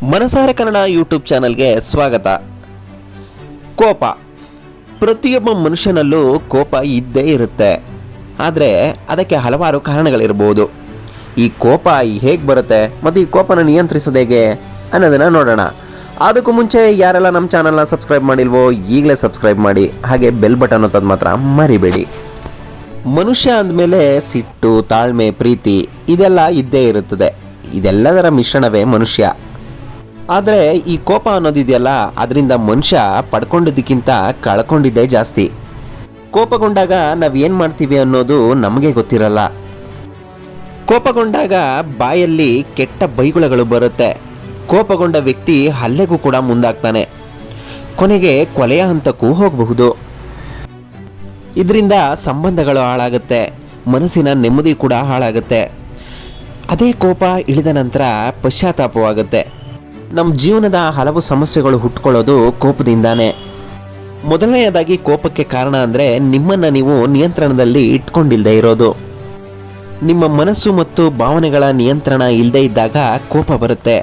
ಮನಸಾರೆ ಕನ್ನಡ ಯೂಟ್ಯೂಬ್ ಚಾನಲ್ಗೆ ಸ್ವಾಗತ. ಕೋಪ ಪ್ರತಿಯೊಬ್ಬ ಮನುಷ್ಯನಲ್ಲೂ ಕೋಪ ಇದ್ದೇ ಇರುತ್ತೆ. ಆದರೆ ಅದಕ್ಕೆ ಹಲವಾರು ಕಾರಣಗಳಿರ್ಬೋದು. ಈ ಕೋಪ ಹೇಗೆ ಬರುತ್ತೆ ಮತ್ತು ಈ ಕೋಪನ ನಿಯಂತ್ರಿಸೋದು ಹೇಗೆ ಅನ್ನೋದನ್ನು ನೋಡೋಣ. ಅದಕ್ಕೂ ಮುಂಚೆ ಯಾರೆಲ್ಲ ನಮ್ಮ ಚಾನಲ್ನ ಸಬ್ಸ್ಕ್ರೈಬ್ ಮಾಡಿಲ್ವೋ ಈಗಲೇ ಸಬ್ಸ್ಕ್ರೈಬ್ ಮಾಡಿ, ಹಾಗೆ ಬೆಲ್ ಬಟನ್ ಒತ್ತೋದು ಮಾತ್ರ ಮರಿಬೇಡಿ. ಮನುಷ್ಯ ಅಂದಮೇಲೆ ಸಿಟ್ಟು, ತಾಳ್ಮೆ, ಪ್ರೀತಿ ಇದೆಲ್ಲ ಇದ್ದೇ ಇರುತ್ತದೆ. ಇದೆಲ್ಲದರ ಮಿಶ್ರಣವೇ ಮನುಷ್ಯ. ಆದರೆ ಈ ಕೋಪ ಅನ್ನೋದಿದೆಯಲ್ಲ, ಅದರಿಂದ ಮನುಷ್ಯ ಪಡ್ಕೊಂಡಿದ್ದಕ್ಕಿಂತ ಕಳ್ಕೊಂಡಿದ್ದೇ ಜಾಸ್ತಿ. ಕೋಪಗೊಂಡಾಗ ನಾವೇನು ಮಾಡ್ತೀವಿ ಅನ್ನೋದು ನಮಗೆ ಗೊತ್ತಿರಲ್ಲ. ಕೋಪಗೊಂಡಾಗ ಬಾಯಲ್ಲಿ ಕೆಟ್ಟ ಬೈಗುಳಗಳು ಬರುತ್ತೆ. ಕೋಪಗೊಂಡ ವ್ಯಕ್ತಿ ಹಲ್ಲೆಗೂ ಕೂಡ ಮುಂದಾಗ್ತಾನೆ. ಕೊನೆಗೆ ಕೊಲೆಯ ಹಂತಕ್ಕೂ ಹೋಗಬಹುದು. ಇದರಿಂದ ಸಂಬಂಧಗಳು ಹಾಳಾಗುತ್ತೆ, ಮನಸ್ಸಿನ ನೆಮ್ಮದಿ ಕೂಡ ಹಾಳಾಗುತ್ತೆ. ಅದೇ ಕೋಪ ಇಳಿದ ನಂತರ ಪಶ್ಚಾತ್ತಾಪವಾಗುತ್ತೆ. ನಮ್ಮ ಜೀವನದ ಹಲವು ಸಮಸ್ಯೆಗಳು ಹುಟ್ಕೊಳ್ಳೋದು ಕೋಪದಿಂದಾನೇ. ಮೊದಲನೆಯದಾಗಿ ಕೋಪಕ್ಕೆ ಕಾರಣ ಅಂದರೆ ನಿಮ್ಮನ್ನು ನೀವು ನಿಯಂತ್ರಣದಲ್ಲಿ ಇಟ್ಕೊಂಡಿಲ್ಲದೆ ಇರೋದು. ನಿಮ್ಮ ಮನಸ್ಸು ಮತ್ತು ಭಾವನೆಗಳ ನಿಯಂತ್ರಣ ಇಲ್ಲದೆ ಇದ್ದಾಗ ಕೋಪ ಬರುತ್ತೆ.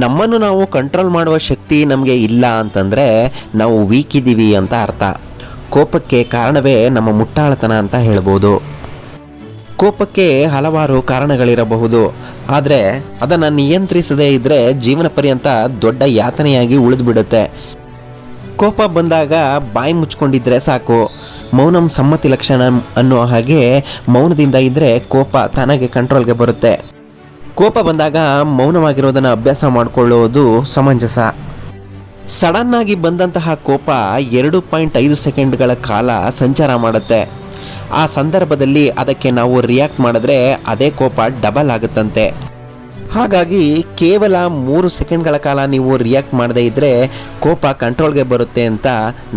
ನಮ್ಮನ್ನು ನಾವು ಕಂಟ್ರೋಲ್ ಮಾಡುವ ಶಕ್ತಿ ನಮಗೆ ಇಲ್ಲ ಅಂತಂದರೆ ನಾವು ವೀಕ್ ಇದ್ದೀವಿ ಅಂತ ಅರ್ಥ. ಕೋಪಕ್ಕೆ ಕಾರಣವೇ ನಮ್ಮ ಮುಟ್ಟಾಳತನ ಅಂತ ಹೇಳ್ಬೋದು. ಕೋಪಕ್ಕೆ ಹಲವಾರು ಕಾರಣಗಳಿರಬಹುದು, ಆದರೆ ಅದನ್ನು ನಿಯಂತ್ರಿಸದೇ ಇದ್ದರೆ ಜೀವನ ಪರ್ಯಂತ ದೊಡ್ಡ ಯಾತನೆಯಾಗಿ ಉಳಿದುಬಿಡುತ್ತೆ. ಕೋಪ ಬಂದಾಗ ಬಾಯಿ ಮುಚ್ಕೊಂಡಿದ್ರೆ ಸಾಕು, ಮೌನಂ ಸಮ್ಮತಿ ಲಕ್ಷಣ ಅನ್ನೋ ಹಾಗೆ ಮೌನದಿಂದ ಇದ್ದರೆ ಕೋಪ ತಾನಾಗೆ ಕಂಟ್ರೋಲ್ಗೆ ಬರುತ್ತೆ. ಕೋಪ ಬಂದಾಗ ಮೌನವಾಗಿರೋದನ್ನು ಅಭ್ಯಾಸ ಮಾಡಿಕೊಳ್ಳೋದು ಸಮಂಜಸ. ಸಡನ್ನಾಗಿ ಬಂದಂತಹ ಕೋಪ 2.5 ಸೆಕೆಂಡ್ಗಳ ಕಾಲ ಸಂಚಾರ ಮಾಡುತ್ತೆ. ಆ ಸಂದರ್ಭದಲ್ಲಿ ಅದಕ್ಕೆ ನಾವು ರಿಯಾಕ್ಟ್ ಮಾಡಿದ್ರೆ ಅದೇ ಕೋಪ ಡಬಲ್ ಆಗುತ್ತಂತೆ. ಹಾಗಾಗಿ ಕೇವಲ 3 ಸೆಕೆಂಡ್ಗಳ ಕಾಲ ನೀವು ರಿಯಾಕ್ಟ್ ಮಾಡದೇ ಇದ್ದರೆ ಕೋಪ ಕಂಟ್ರೋಲ್ಗೆ ಬರುತ್ತೆ ಅಂತ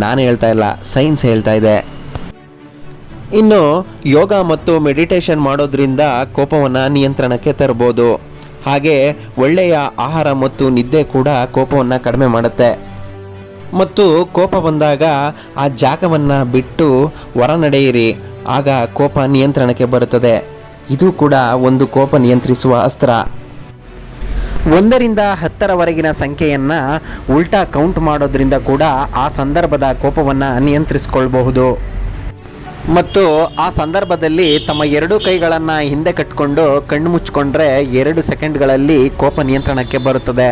ನಾನು ಹೇಳ್ತಾ ಇಲ್ಲ, ಸೈನ್ಸ್ ಹೇಳ್ತಾ ಇದೆ. ಇನ್ನು ಯೋಗ ಮತ್ತು ಮೆಡಿಟೇಷನ್ ಮಾಡೋದ್ರಿಂದ ಕೋಪವನ್ನು ನಿಯಂತ್ರಣಕ್ಕೆ ತರ್ಬೋದು. ಹಾಗೆ ಒಳ್ಳೆಯ ಆಹಾರ ಮತ್ತು ನಿದ್ದೆ ಕೂಡ ಕೋಪವನ್ನು ಕಡಿಮೆ ಮಾಡುತ್ತೆ. ಮತ್ತು ಕೋಪ ಬಂದಾಗ ಆ ಜಾಗವನ್ನು ಬಿಟ್ಟು ಹೊರ ನಡೆಯಿರಿ, ಆಗ ಕೋಪ ನಿಯಂತ್ರಣಕ್ಕೆ ಬರುತ್ತದೆ. ಇದು ಕೂಡ ಒಂದು ಕೋಪ ನಿಯಂತ್ರಿಸುವ ಅಸ್ತ್ರ. 1ರಿಂದ 10ರವರೆಗಿನ ಸಂಖ್ಯೆಯನ್ನು ಉಲ್ಟಾ ಕೌಂಟ್ ಮಾಡೋದ್ರಿಂದ ಕೂಡ ಆ ಸಂದರ್ಭದ ಕೋಪವನ್ನು ನಿಯಂತ್ರಿಸಿಕೊಳ್ಬಹುದು. ಮತ್ತು ಆ ಸಂದರ್ಭದಲ್ಲಿ ತಮ್ಮ 2 ಕೈಗಳನ್ನು ಹಿಂದೆ ಕಟ್ಟಿಕೊಂಡು ಕಣ್ಣು ಮುಚ್ಚಿಕೊಂಡ್ರೆ 2 ಸೆಕೆಂಡ್ಗಳಲ್ಲಿ ಕೋಪ ನಿಯಂತ್ರಣಕ್ಕೆ ಬರುತ್ತದೆ.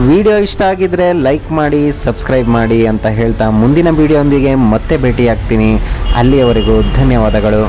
ವಿಡಿಯೋ ಇಷ್ಟ ಆಗಿದ್ರೆ ಲೈಕ್ ಮಾಡಿ, ಸಬ್ಸ್ಕ್ರೈಬ್ ಮಾಡಿ ಅಂತ ಹೇಳ್ತಾ ಮುಂದಿನ ವಿಡಿಯೋದೊಂದಿಗೆ ಮತ್ತೆ ಭೇಟಿಯಾಗ್ತೀನಿ. ಅಲ್ಲಿಯವರೆಗೂ ಧನ್ಯವಾದಗಳು.